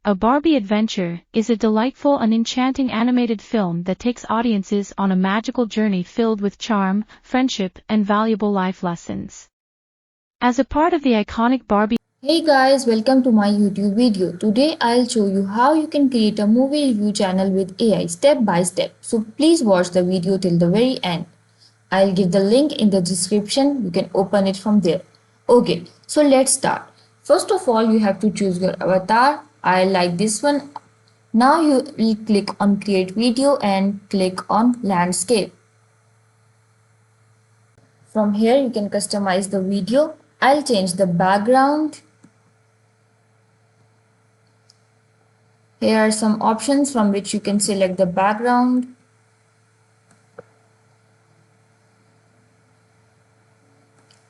A Barbie Adventure is a delightful and enchanting animated film that takes audiences on a magical journey filled with charm, friendship, and valuable life lessons. As a part of the iconic Barbie. Hey guys, welcome to my YouTube video. Today I'll show you how you can create a movie review channel with AI step by step. So please watch the video till the very end. I'll give the link in the description. You can open it from there. Okay, so let's start. First of all, you have to choose your avatar. I like this one. Now you will click on create video and click on landscape. From here you can customize the video. I'll change the background. Here are some options from which you can select the background.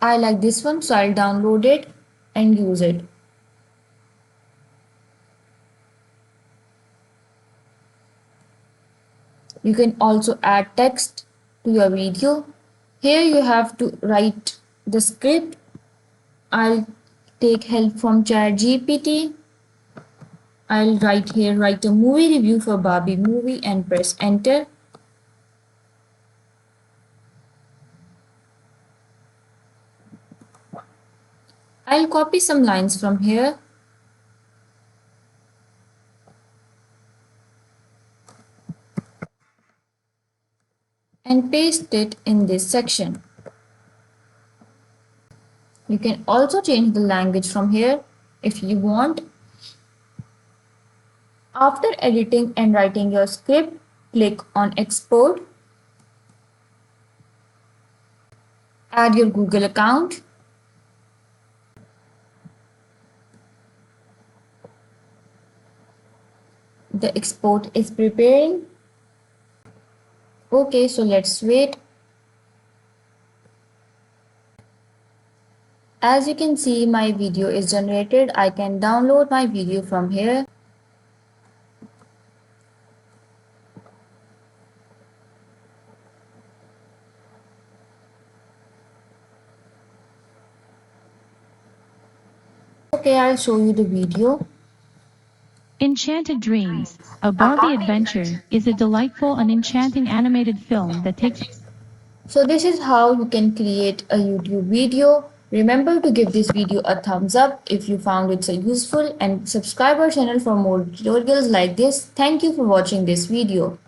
I like this one, so I'll download it and use it. You can also add text to your video. Here you have to write the script. I'll take help from ChatGPT. I'll write a movie review for Barbie movie and press enter. I'll copy some lines from here. And paste it in this section. You can also change the language from here if you want. After editing and writing your script, click on export. Add your Google account. The export is preparing. Okay, so let's wait. As you can see, my video is generated. I can download my video from here. Okay, I'll show you the video. Enchanted Dreams, A Barbie Adventure is a delightful and enchanting animated film that takes. So this is how you can create a YouTube video. Remember to give this video a thumbs up if you found it so useful and subscribe our channel for more tutorials like this. Thank you for watching this video.